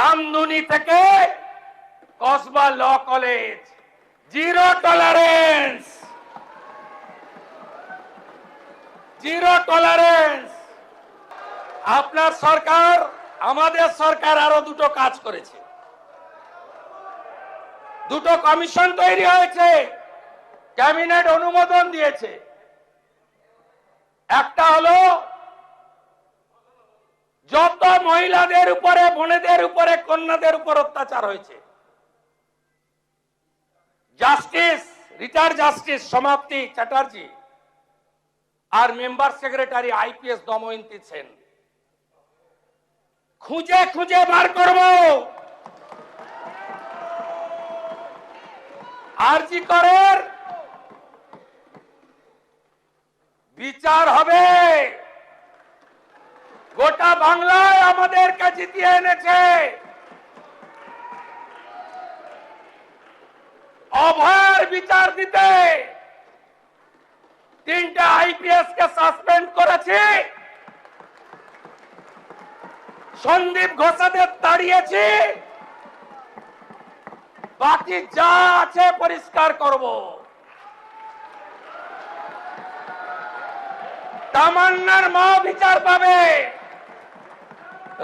রামধুনি থেকে Kasba law college, zero tolerance, zero tolerance. আপনার সরকার, আমাদের সরকার আরো দুটো কাজ করেছে। দুটো কমিশন তৈরি হয়েছে, ক্যাবিনেট অনুমোদন দিয়েছে। একটা হলো যত মহিলাদের উপরে, বোনেদের উপরে, কন্যাদের উপর অত্যাচার হয়েছে, justice, retired justice Samapti Chatterjee আর member secretary IPS Damayanti Sen, খুঁজে খুঁজে বার করব। আরজি করের বিচার হবে। গোটা বাংলায় আমাদেরকে জিতিয়ে এনেছে। অভয়ের বিচার দিতে তিনটা আইপিএস কে সাসপেন্ড করেছি, সন্দীপ ঘোষাদের তাড়িয়েছি, বাকি যা আছে পরিষ্কার করব। তামান্নার মা বিচার পাবে।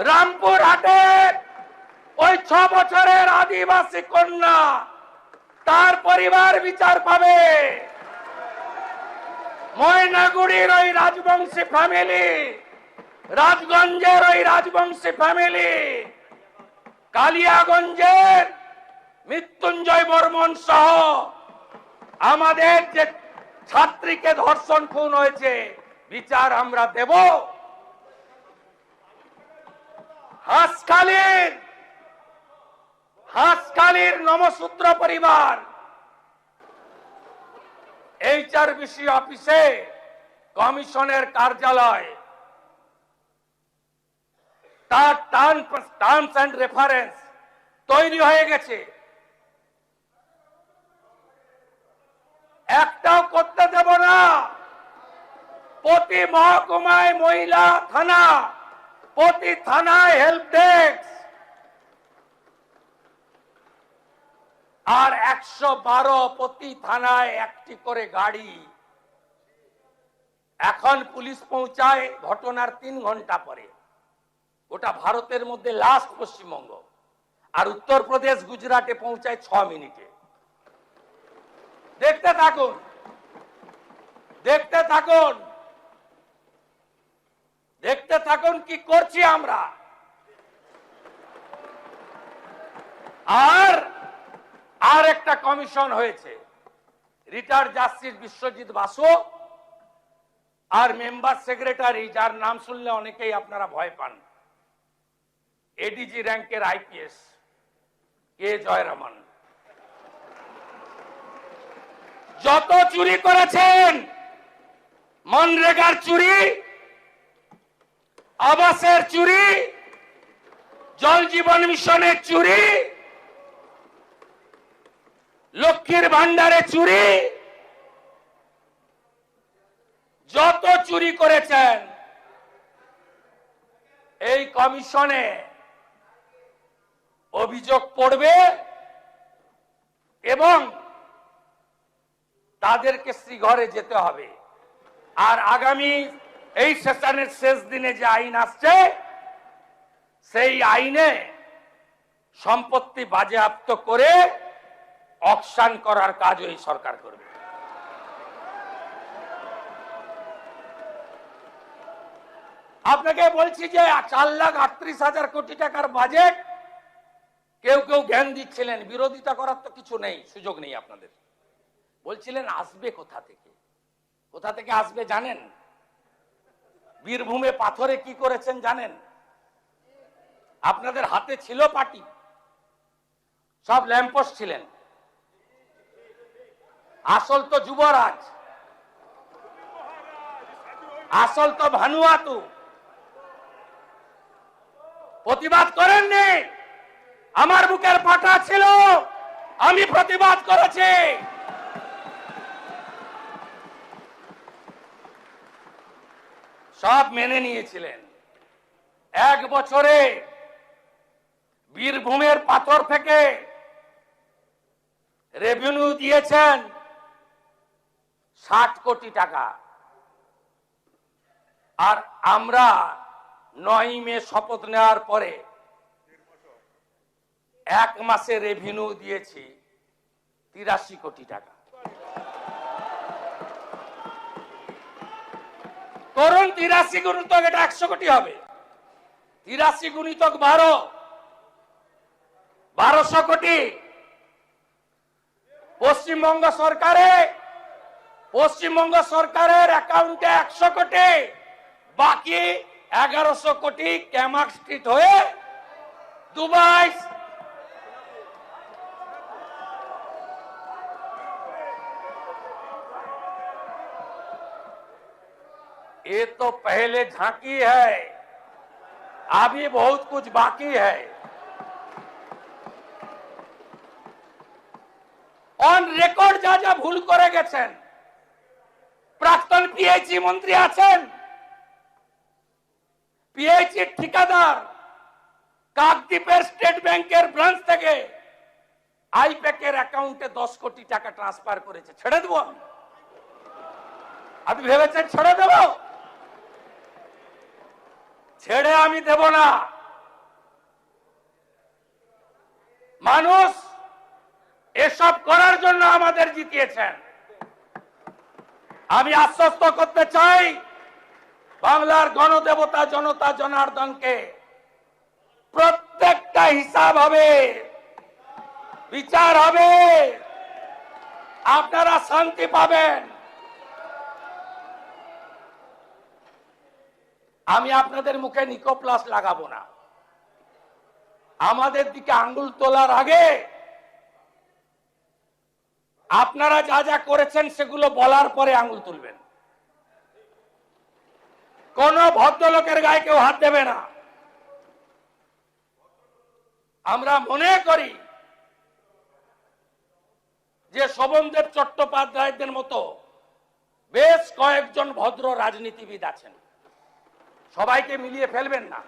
রামপুর হাটে ওই 6 বছরের আদিবাসী কন্যা, তার পরিবার বিচার পাবে। ময়নাগুড়ির ওই রাজবংশী ফ্যামিলি, রাজগঞ্জের ওই রাজবংশী ফ্যামিলি, কালিয়াগঞ্জের মৃত্যুঞ্জয় বর্মন সহ আমাদের যে ছাত্রীকে ধর্ষণ খুন হয়েছে, বিচার আমরা দেব। হাঁসখালির নমসূত্র পরিবার এইচআরবিসি অফিসে কমিশনের কার্যালয়, তার টার্মস অ্যান্ড রেফারেন্স তৈরি হয়ে গেছে। একটাও করতে দেব না। প্রতি মহকুমায় মহিলা থানা, প্রতি থানায় হেল্প ডেস্ক, আর 112 প্রতি থানায় একটি করে গাড়ি। এখন পুলিশ পৌঁছায় ঘটনার 3 ঘন্টা পরে। ওটা ভারতের মধ্যে লাস্ট পশ্চিমবঙ্গ, আর উত্তরপ্রদেশ গুজরাটে পৌঁছায় 6 মিনিটে। দেখতে থাকুন, দেখতে থাকুন, দেখতে থাকুন কি করছি আমরা। আর একটা কমিশন হয়েছে, রিটায়ার্ড জাস্টিস বিশ্বজিৎ বাসু আর মেম্বার সেক্রেটারি, যার নাম শুনলে অনেকেই আপনারা ভয় পান, এডিজি র্যাঙ্কের আইপিএস কে জয়রামান। যত চুরি করেছেন, মনরেগার চুরি, আবাসের চুরি, জল জীবন মিশনের চুরি, লক্ষ্মীর ভান্ডারে চুরি, যত চুরি করেছেন এই কমিশনে অভিযোগ পড়বে এবং তাদেরকে শ্রীঘরে যেতে হবে। আর আগামী এই সেশনের শেষ দিনে যে আইন আসছে, সেই আইনে সম্পত্তি বাজেয়াপ্ত করে অকশন করার কাজ এই সরকার করবে। আপনাকে বলছি যে 4,38,000 কোটি টাকার বাজেট, কেউ কেউ জ্ঞান দিচ্ছিলেন, বিরোধিতা করার তো কিছু নেই, সুযোগ নেই আপনাদের। বলছিলেন আসবে কোথা থেকে, কোথা থেকে আসবে জানেন? বীরভূমে পাথরে কি করেছেন জানেন? আপনাদের হাতে ছিল পার্টি, সব ল্যাম্পোস্ট ছিলেন। আসল তো যুবরাজ, আসল তো ভানুয়াতু। প্রতিবাদ করেননি? আমার বুকের পাটা ছিল, আমি প্রতিবাদ করেছি। সব মেনে নিয়েছিলেন। 1 বছরে বীরভূমের পাথর থেকে রেভিনিউ দিয়েছেন 60 কোটি টাকা। আর আমরা 9 মে শপথ নেওয়ার পরে 1 মাসে রেভিনিউ দিয়েছি 83 কোটি টাকা। করুন 83 গুণিতক, এটা 100 কোটি হবে। 83 গুণিতক 1200 কোটি। পশ্চিমবঙ্গ সরকারের অ্যাকাউন্টে 100 কোটি, বাকি 1100 কোটি ক্যামাক স্ট্রিট হয়ে দুবাই। ये तो पहले झांकी है, अभी बहुत कुछ बाकी है। অন রেকর্ড যা যা ভুল করে গেছেন, প্রাক্তন পিএইচই মন্ত্রী আছেন, পিএইচই ঠিকাদার কাকদ্বীপের স্টেট ব্যাংকের ব্রাঞ্চ থেকে আইপ্যাকের অ্যাকাউন্টে 10 কোটি টাকা ট্রান্সফার করেছে। ছেড়ে দেবো? আপনি ভেবেছেন ছেড়ে দেব? ছেড়ে আমি দেব না। মানুষ এসব করার জন্য আমাদের জিতিয়েছেন। আমি আশ্বস্ত করতে চাই বাংলার গণদেবতা জনতা জনার্দনকে, প্রত্যেকটা হিসাব হবে, বিচার হবে, আপনারা শান্তি পাবেন। আমি আপনাদের মুখে নিকোপ্লাস লাগাবো না। আমাদের দিকে আঙ্গুল তোলার আগে আপনারা যা যা করেছেন সেগুলো বলার পরে আঙ্গুল তুলবেন। কোন ভদ্রলোকের গায়ে কেউ হাত দেবে না। আমরা মনে করি যে শোভনদেব চট্টোপাধ্যায়দের মতো বেশ কয়েকজন ভদ্র রাজনীতিবিদ আছেন, সবাইকে মিলিয়ে ফেলবেন না।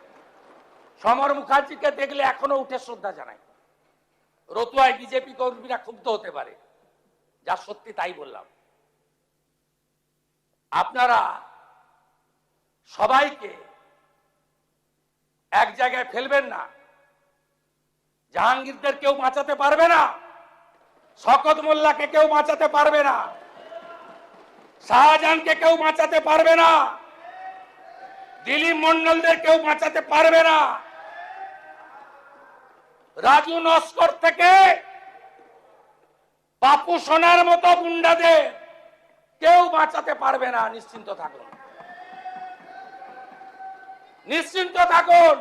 সমর মুখার্জিকে দেখলে এখনো উঠে শ্রদ্ধা জানাই। রতুয়ায় বিজেপি কর্মীরা ক্ষুব্ধ হতে পারে, যা সত্যি তাই বললাম। আপনারা সবাইকে এক জায়গায় ফেলবেন না। জাহাঙ্গীরদের কেউ বাঁচাতে পারবে না, শওকত মোল্লাকে কেউ বাঁচাতে পারবে না, শাহজাহানকে কেউ বাঁচাতে পারবে না, দিলীপ মন্ডলদের কেউ বাঁচাতে পারবে না। রাজু নস্কর থেকে বাপু সোনার মতো গুন্ডাদের কেউ বাঁচাতে পারবে না। নিশ্চিন্ত থাকুন, নিশ্চিন্ত থাকুন।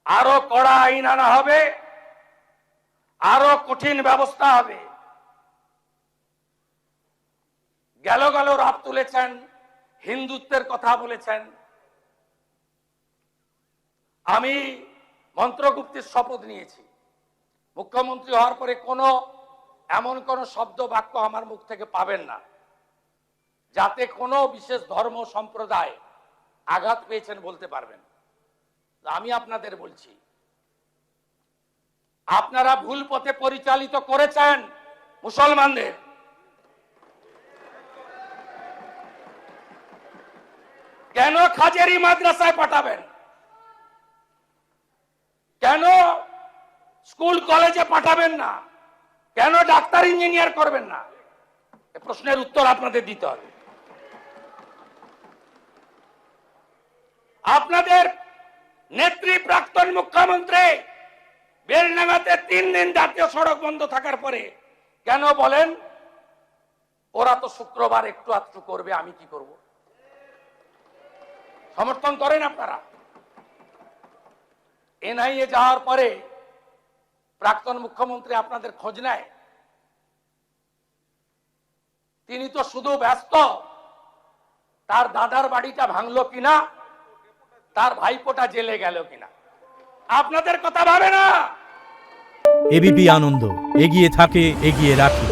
আরো কড়া আইন আনা হবে, আরো কঠিন ব্যবস্থা হবে। গেল রাত তুলেছেন, হিন্দুত্বের কথা বলেছেন। আমি মন্ত্রগুপ্তির শপথ নিয়েছি। মুখ্যমন্ত্রী হওয়ার পরে এমন কোন শব্দ বাক্য আমার মুখ থেকে পাবেন না যাতে কোনো বিশেষ ধর্ম সম্প্রদায় আঘাত পেয়েছেন বলতে পারবেন। আমি আপনাদের বলছি, আপনারা ভুল পথে পরিচালিত করেছেন মুসলমানদের। কেন খাজেরি মাদ্রাসায় পাঠাবেন? কেন স্কুল কলেজে পাঠাবেন না? কেন ডাক্তার ইঞ্জিনিয়ার করবেন না? এই প্রশ্নের উত্তর আপনাদের দিতে হবে। আপনাদের নেত্রী প্রাক্তন মুখ্যমন্ত্রী বেলডাঙ্গাতে 3 দিন জাতীয় সড়ক বন্ধ থাকার পরে কেন বলেন ওরা তো শুক্রবার একটু আধটু করবে, আমি কি করব? সমর্থন করেন আপনারা? এনআইএ যাওয়ার পরে প্রাক্তন মুখ্যমন্ত্রী আপনাদের খোঁজ নেয়? তিনি তো শুধু ব্যস্ত তার দাদার বাড়িটা ভাঙলো কিনা, তার ভাইপোটা জেলে গেল কিনা। আপনাদের কথা ভাবে না। এবিপি আনন্দ, এগিয়ে থাকে, এগিয়ে রাখে।